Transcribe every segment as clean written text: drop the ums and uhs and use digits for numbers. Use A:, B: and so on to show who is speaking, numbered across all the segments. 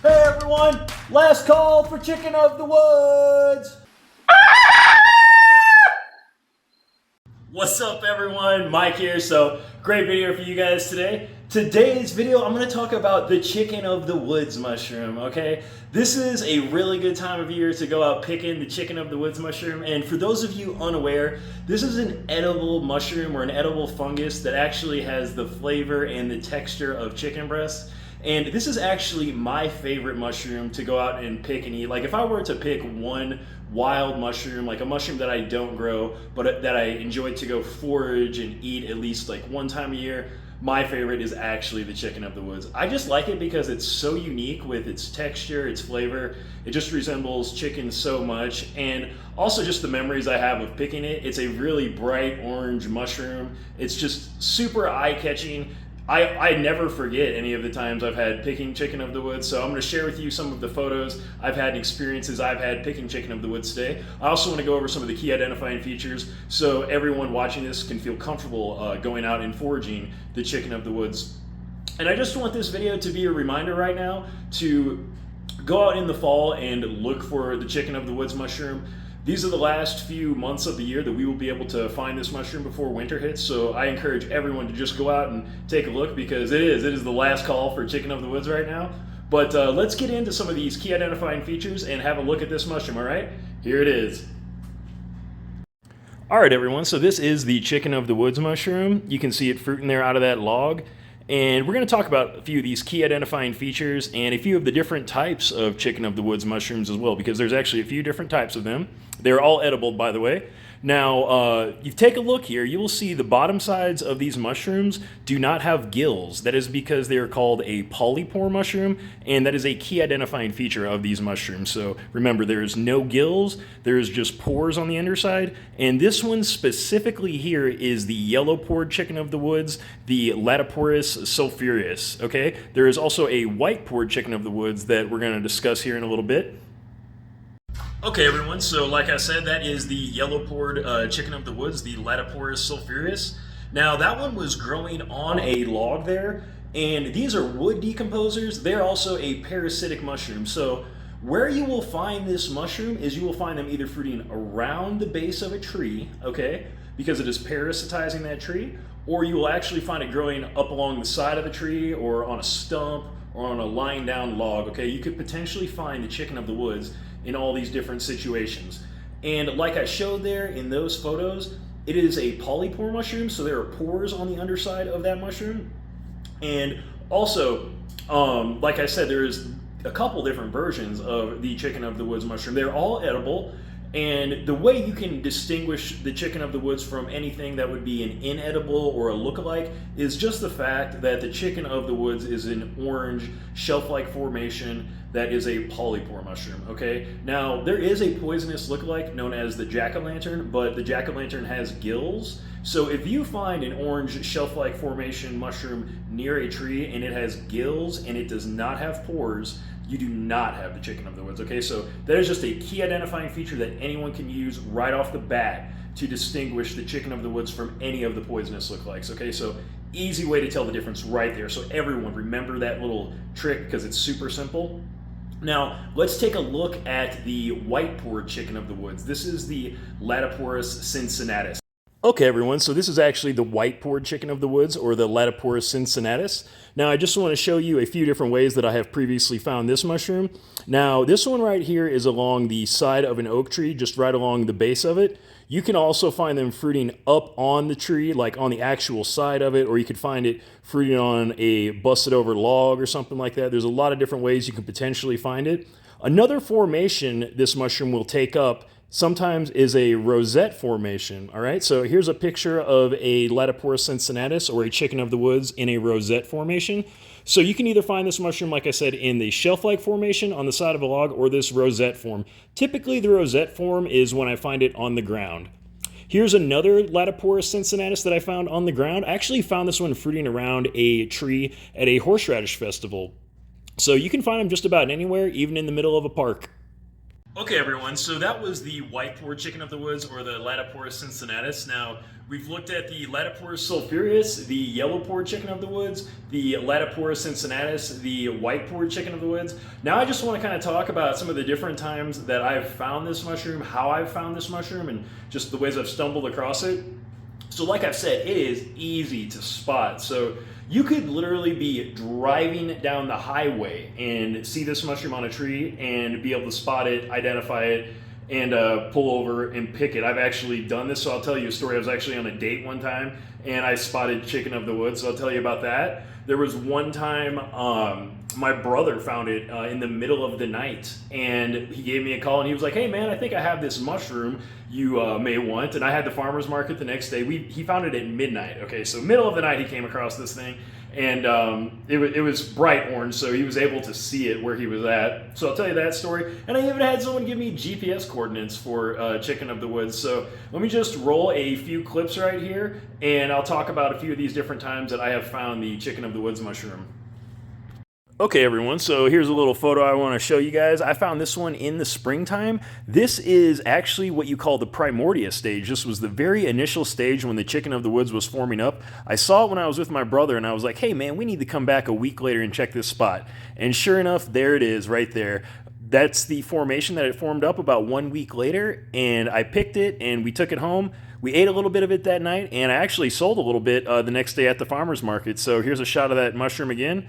A: Hey everyone, last call for chicken of the woods. What's up everyone, Mike here. So great video for you guys today. Today's video, I'm going to talk about the chicken of the woods mushroom, okay? This is a really good time of year to go out picking the chicken of the woods mushroom. And for those of you unaware, this is an edible mushroom or an edible fungus that actually has the flavor and the texture of chicken breast. And this is actually my favorite mushroom to go out and pick and eat. Like if I were to pick one wild mushroom, like a mushroom that I don't grow, but that I enjoy to go forage and eat at least like one time a year, my favorite is actually the chicken of the woods. I just like it because it's so unique with its texture, its flavor. It just resembles chicken so much. And also just the memories I have of picking it. It's a really bright orange mushroom. It's just super eye-catching. I never forget any of the times I've had picking chicken of the woods, so I'm going to share with you some of the photos I've had and experiences I've had picking chicken of the woods today. I also want to go over some of the key identifying features so everyone watching this can feel comfortable going out and foraging the chicken of the woods. And I just want this video to be a reminder right now to go out in the fall and look for the chicken of the woods mushroom. These are the last few months of the year that we will be able to find this mushroom before winter hits. So I encourage everyone to just go out and take a look because it is the last call for chicken of the woods right now. But let's get into some of these key identifying features and have a look at this mushroom, all right? Here it is. All right, everyone, so this is the chicken of the woods mushroom. You can see it fruiting there out of that log. And we're going to talk about a few of these key identifying features and a few of the different types of chicken of the woods mushrooms as well, because there's actually a few different types of them. They're all edible, by the way. Now, you take a look here, you will see the bottom sides of these mushrooms do not have gills. That is because they are called a polypore mushroom, and that is a key identifying feature of these mushrooms. So remember, there is no gills, there is just pores on the underside, and this one specifically here is the yellow-pored chicken of the woods, the Latoporus sulphureus, okay? There is also a white-pored chicken of the woods that we're going to discuss here in a little bit. Okay everyone, so like I said, that is the yellow-pored chicken of the woods, the Latoporus sulphureus. Now that one was growing on a log there, and these are wood decomposers. They're also a parasitic mushroom. So where you will find this mushroom is you will find them either fruiting around the base of a tree, okay, because it is parasitizing that tree, or you will actually find it growing up along the side of the tree or on a stump or on a lying down log, okay? You could potentially find the chicken of the woods in all these different situations. And like I showed there in those photos, it is a polypore mushroom, so there are pores on the underside of that mushroom. And also, like I said, there is a couple different versions of the chicken of the woods mushroom. They're all edible, and the way you can distinguish the chicken of the woods from anything that would be an inedible or a lookalike is just the fact that the chicken of the woods is an orange shelf-like formation that is a polypore mushroom, okay? Now, there is a poisonous lookalike known as the jack-o'-lantern, but the jack-o'-lantern has gills. So if you find an orange shelf-like formation mushroom near a tree and it has gills and it does not have pores, you do not have the chicken of the woods, okay? So that is just a key identifying feature that anyone can use right off the bat to distinguish the chicken of the woods from any of the poisonous lookalikes, okay? So easy way to tell the difference right there. So everyone remember that little trick because it's super simple. Now, let's take a look at the white-pored chicken of the woods. This is the Latoporus cincinnatus. Okay, everyone, so this is actually the white-pored chicken of the woods, or the Latoporus cincinnatus. Now, I just want to show you a few different ways that I have previously found this mushroom. Now, this one right here is along the side of an oak tree, just right along the base of it. You can also find them fruiting up on the tree, like on the actual side of it, or you could find it fruiting on a busted-over log or something like that. There's a lot of different ways you can potentially find it. Another formation this mushroom will take up sometimes is a rosette formation, all right? So here's a picture of a Latoporus cincinnatus, or a chicken of the woods, in a rosette formation. So you can either find this mushroom, like I said, in the shelf-like formation on the side of a log, or this rosette form. Typically, the rosette form is when I find it on the ground. Here's another Latoporus cincinnatus that I found on the ground. I actually found this one fruiting around a tree at a horseradish festival. So you can find them just about anywhere, even in the middle of a park. Okay everyone, so that was the white-pored chicken of the woods, or the Latoporus cincinnatus. Now, We've looked at the Latiporus sulphureus, the yellow-pored chicken of the woods, the Latiporus cincinnatus, the white-pored chicken of the woods. Now I just want to kind of talk about some of the different times that I've found this mushroom, how I've found this mushroom, and just the ways I've stumbled across it. So like I've said, it is easy to spot. So you could literally be driving down the highway and see this mushroom on a tree and be able to spot it, identify it, and pull over and pick it. I've actually done this, so I'll tell you a story. I was actually on a date one time and I spotted chicken of the woods, so I'll tell you about that. There was one time my brother found it in the middle of the night, and he gave me a call and he was like, "Hey man, I think I have this mushroom you may want." And I had the farmer's market the next day. He found it at midnight. Okay, so middle of the night he came across this thing, and it was bright orange, so he was able to see it where he was at. So I'll tell you that story. And I even had someone give me GPS coordinates for chicken of the woods. So let me just roll a few clips right here, and I'll talk about a few of these different times that I have found the chicken of the woods mushroom. Okay everyone, so here's a little photo I want to show you guys. I found this one in the springtime. This is actually what you call the primordia stage. This was the very initial stage when the chicken of the woods was forming up. I saw it when I was with my brother and I was like, "Hey man, we need to come back a week later and check this spot." And sure enough, there it is right there. That's the formation that it formed up about 1 week later, and I picked it and we took it home. We ate a little bit of it that night, and I actually sold a little bit the next day at the farmer's market. So here's a shot of that mushroom again.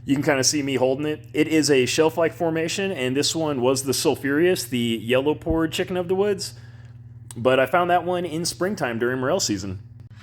A: You can kind of see me holding it. It is a shelf-like formation, and this one was the sulphureus, the yellow-pored chicken of the woods. But I found that one in springtime during morel season.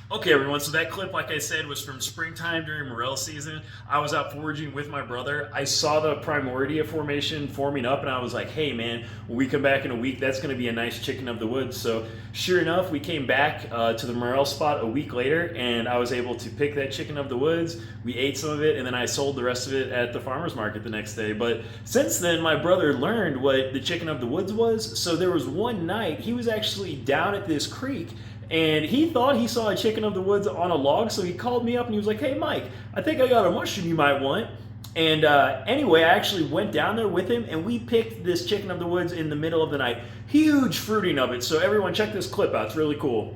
A: Okay everyone, so that clip, like I said, was from springtime during morel season. I was out foraging with my brother. I saw the primordia formation forming up, and I was like, "Hey man, when we come back in a week, that's going to be a nice chicken of the woods." So sure enough, we came back to the morel spot a week later, and I was able to pick that chicken of the woods. We ate some of it, and then I sold the rest of it at the farmer's market the next day. But since then, my brother learned what the chicken of the woods was. So there was one night, he was actually down at this creek, and he thought he saw a chicken of the woods on a log, so he called me up and he was like, "Hey Mike, I think I got a mushroom you might want." And anyway, I actually went down there with him and we picked this chicken of the woods in the middle of the night. Huge fruiting of it, so everyone check this clip out, it's really cool.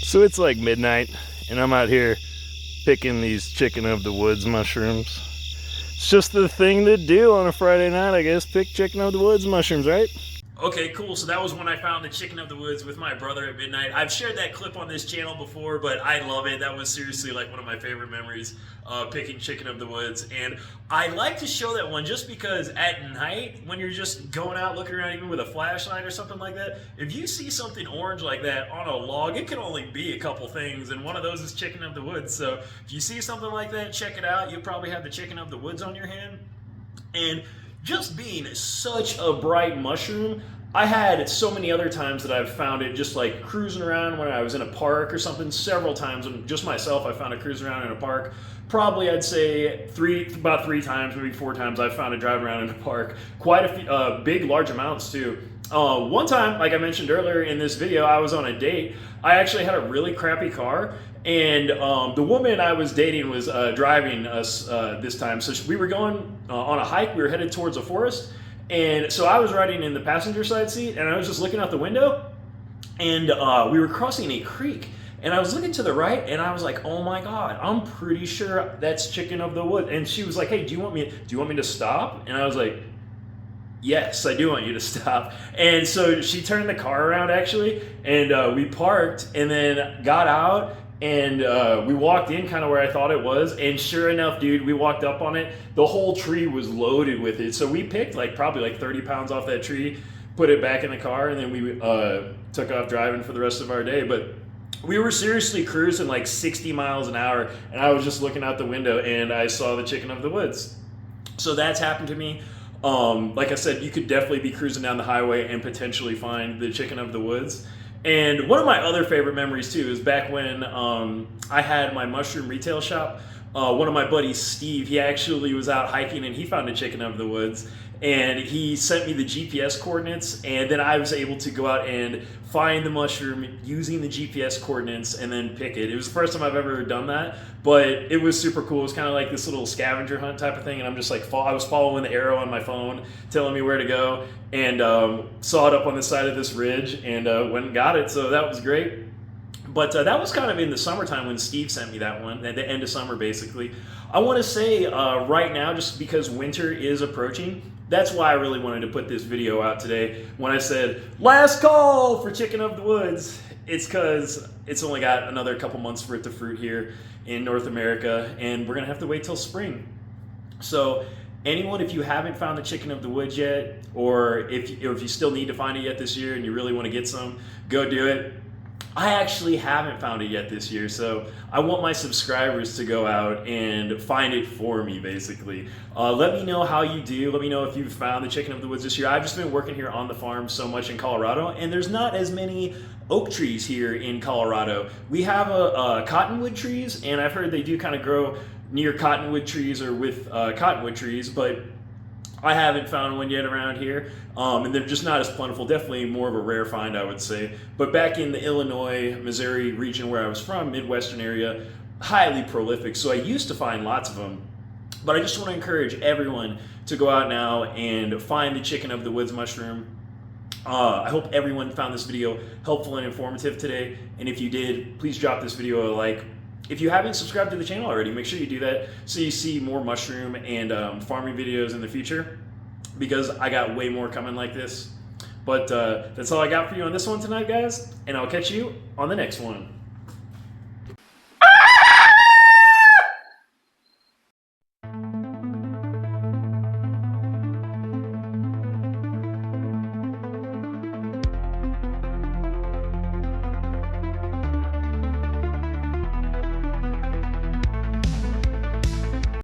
B: So it's like midnight and I'm out here picking these chicken of the woods mushrooms. It's just the thing to do on a Friday night, I guess. Pick chicken of the woods mushrooms, right?
A: Okay, cool. So that was when I found the chicken of the woods with my brother at midnight. I've shared that clip on this channel before, but I love it. That was seriously like one of my favorite memories, picking chicken of the woods. And I like to show that one just because at night, when you're just going out looking around, even with a flashlight or something like that, if you see something orange like that on a log, it can only be a couple things, and one of those is chicken of the woods. So if you see something like that, check it out. You'll probably have the chicken of the woods on your hand. And just being such a bright mushroom, I had so many other times that I've found it just like cruising around when I was in a park or something. Several times, and just myself, I found it cruising around in a park. Probably I'd say about three times, maybe 4 times I've found it driving around in a park. Quite a few, big, large amounts too. One time, like I mentioned earlier in this video, I was on a date. I actually had a really crappy car, and the woman I was dating was driving us this time. So we were going on a hike. We were headed towards a forest, and so I was riding in the passenger side seat, and I was just looking out the window, and we were crossing a creek. And I was looking to the right, and I was like, "Oh my God, I'm pretty sure that's chicken of the wood." And she was like, "Hey, do you want me to stop?" And I was like, "Yes, I do want you to stop." And so she turned the car around actually, and we parked, and then got out, and we walked in kind of where I thought it was. And sure enough, dude, we walked up on it. The whole tree was loaded with it. So we picked probably 30 pounds off that tree, put it back in the car, and then we took off driving for the rest of our day. But we were seriously cruising 60 miles an hour, and I was just looking out the window, and I saw the chicken of the woods. So that's happened to me. Like I said, you could definitely be cruising down the highway and potentially find the chicken of the woods. And one of my other favorite memories too is back when I had my mushroom retail shop. One of my buddies, Steve, he actually was out hiking and he found a chicken of the woods. and he sent me the GPS coordinates, and then I was able to go out and find the mushroom using the GPS coordinates and then pick it. It was the first time I've ever done that, but it was super cool. It was kind of like this little scavenger hunt type of thing, and I'm just like, I was following the arrow on my phone telling me where to go, and saw it up on the side of this ridge, and went and got it, so that was great. But that was kind of in the summertime when Steve sent me that one, at the end of summer basically. I want to say right now, just because winter is approaching, that's why I really wanted to put this video out today. When I said, last call for Chicken of the Woods, it's because it's only got another couple months for it to fruit here in North America, and we're going to have to wait till spring. So anyone, if you haven't found the Chicken of the Woods yet, or if you still need to find it yet this year and you really want to get some, go do it. I actually haven't found it yet this year, so I want my subscribers to go out and find it for me, basically. Let me know how you do. Let me know if you've found the Chicken of the Woods this year. I've just been working here on the farm so much in Colorado, and there's not as many oak trees here in Colorado. We have cottonwood trees, and I've heard they do kind of grow near cottonwood trees or with cottonwood trees, but I haven't found one yet around here, and they're just not as plentiful. Definitely more of a rare find, I would say. But back in the Illinois, Missouri region where I was from, Midwestern area, highly prolific. So I used to find lots of them. But I just want to encourage everyone to go out now and find the Chicken of the Woods mushroom. I hope everyone found this video helpful and informative today. And if you did, please drop this video a like. If you haven't subscribed to the channel already, make sure you do that so you see more mushroom and farming videos in the future, because I got way more coming like this. But that's all I got for you on this one tonight, guys, and I'll catch you on the next one.